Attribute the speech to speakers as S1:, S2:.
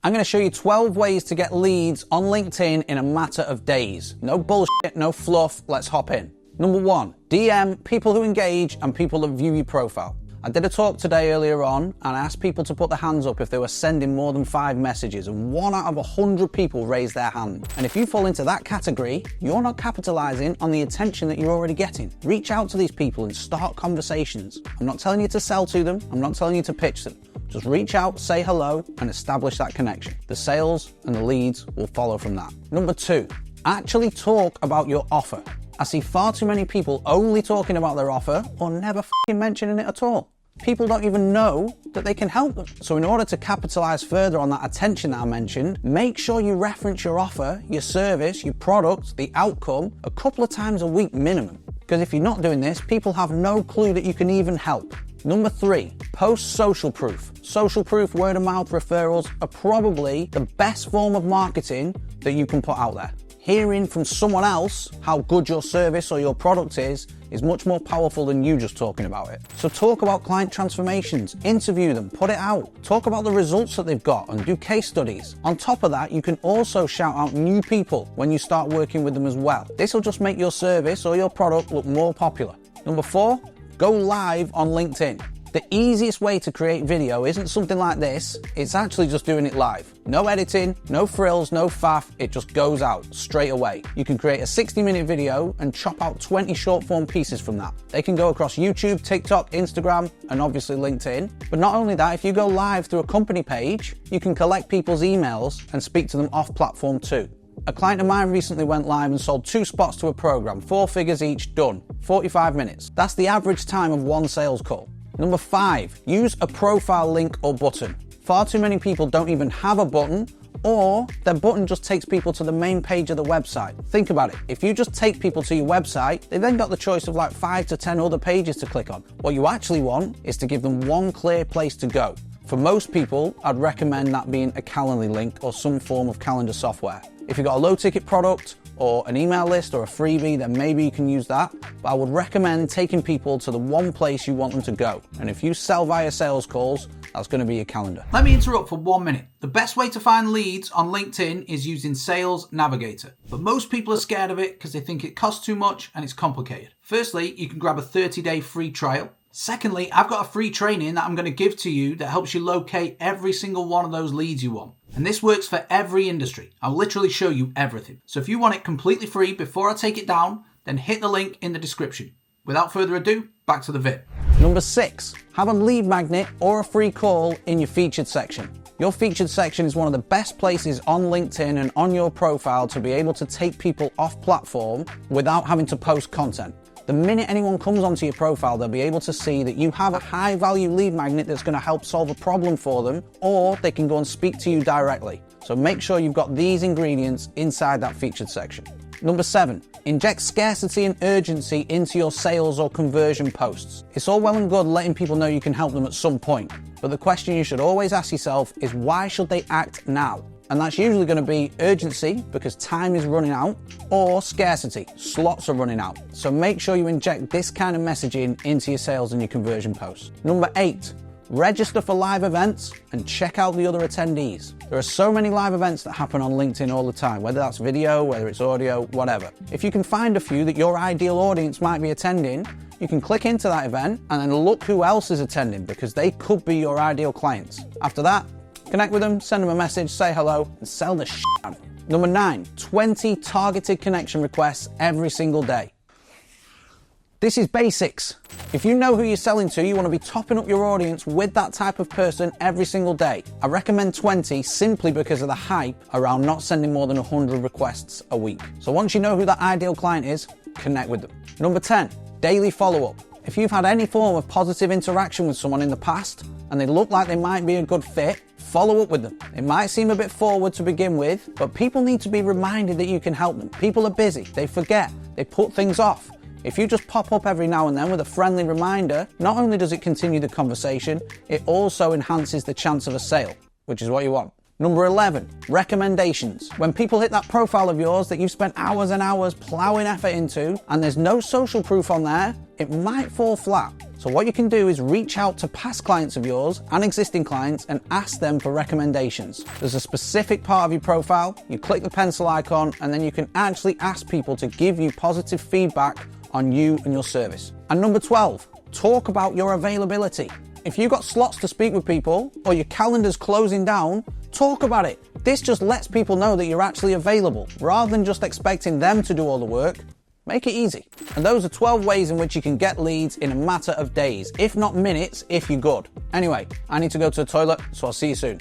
S1: I'm going to show you 12 ways to get leads on LinkedIn in a matter of days. No bullshit, no fluff, let's hop in. Number 1, DM people who engage and people that view your profile. I did a talk today earlier on and I asked people to put their hands up if they were sending more than 5 messages, and 1 out of 100 people raised their hand. And if you fall into that category, you're not capitalizing on the attention that you're already getting. Reach out to these people and start conversations. I'm not telling you to sell to them, I'm not telling you to pitch them. Just reach out, say hello, and establish that connection. The sales and the leads will follow from that. Number 2, actually talk about your offer. I see far too many people only talking about their offer or never f***ing mentioning it at all. People don't even know that they can help them. So in order to capitalize further on that attention that I mentioned, make sure you reference your offer, your service, your product, the outcome a couple of times a week minimum. Because if you're not doing this, people have no clue that you can even help. Number 3, post social proof. Social proof, word of mouth referrals are probably the best form of marketing that you can put out there. Hearing from someone else how good your service or your product is much more powerful than you just talking about it. So talk about client transformations, interview them, put it out, talk about the results that they've got and do case studies. On top of that, you can also shout out new people when you start working with them as well. This will just make your service or your product look more popular. Number 4, go live on LinkedIn. The easiest way to create video isn't something like this, it's actually just doing it live. No editing, no frills, no faff, it just goes out straight away. You can create a 60-minute video and chop out 20 short form pieces from that. They can go across YouTube, TikTok, Instagram, and obviously LinkedIn. But not only that, if you go live through a company page, you can collect people's emails and speak to them off platform too. A client of mine recently went live and sold 2 spots to a program, 4 figures each, done, 45 minutes. That's the average time of 1 sales call. Number 5, use a profile link or button. Far too many people don't even have a button, or their button just takes people to the main page of the website. Think about it. If you just take people to your website, they then got the choice of like 5 to 10 other pages to click on. What you actually want is to give them one clear place to go. For most people, I'd recommend that being a Calendly link or some form of calendar software. If you've got a low ticket product or an email list or a freebie, then maybe you can use that. But I would recommend taking people to the one place you want them to go. And if you sell via sales calls, that's going to be your calendar.
S2: Let me interrupt for 1 minute. The best way to find leads on LinkedIn is using Sales Navigator. But most people are scared of it because they think it costs too much and it's complicated. Firstly, you can grab a 30-day free trial. Secondly, I've got a free training that I'm going to give to you that helps you locate every single one of those leads you want. And this works for every industry. I'll literally show you everything. So if you want it completely free before I take it down, then hit the link in the description. Without further ado, back to the vid.
S1: Number 6, have a lead magnet or a free call in your featured section. Your featured section is one of the best places on LinkedIn and on your profile to be able to take people off platform without having to post content. The minute anyone comes onto your profile, they'll be able to see that you have a high value lead magnet that's going to help solve a problem for them, or they can go and speak to you directly. So make sure you've got these ingredients inside that featured section. Number 7, inject scarcity and urgency into your sales or conversion posts. It's all well and good letting people know you can help them at some point, but the question you should always ask yourself is, why should they act now? And that's usually going to be urgency because time is running out, or scarcity, slots are running out. So make sure you inject this kind of messaging into your sales and your conversion posts. Number 8, register for live events and check out the other attendees. There are so many live events that happen on LinkedIn all the time, whether that's video, whether it's audio, whatever. If you can find a few that your ideal audience might be attending, you can click into that event and then look who else is attending, because they could be your ideal clients. After that, connect with them, send them a message, say hello, and sell the shit out of them. Number 9, 20 targeted connection requests every single day. This is basics. If you know who you're selling to, you want to be topping up your audience with that type of person every single day. I recommend 20 simply because of the hype around not sending more than 100 requests a week. So once you know who that ideal client is, connect with them. Number 10, daily follow-up. If you've had any form of positive interaction with someone in the past and they look like they might be a good fit, follow up with them. It might seem a bit forward to begin with, but people need to be reminded that you can help them. People are busy, they forget, they put things off. If you just pop up every now and then with a friendly reminder, not only does it continue the conversation, it also enhances the chance of a sale, which is what you want. Number 11, recommendations. When people hit that profile of yours that you've spent hours and hours plowing effort into, and there's no social proof on there, it might fall flat. So what you can do is reach out to past clients of yours and existing clients and ask them for recommendations. There's a specific part of your profile, you click the pencil icon, and then you can actually ask people to give you positive feedback on you and your service. And number 12, talk about your availability. If you've got slots to speak with people or your calendar's closing down, talk about it. This just lets people know that you're actually available rather than just expecting them to do all the work. Make it easy. And those are 12 ways in which you can get leads in a matter of days, if not minutes, if you're good. Anyway, I need to go to the toilet, so I'll see you soon.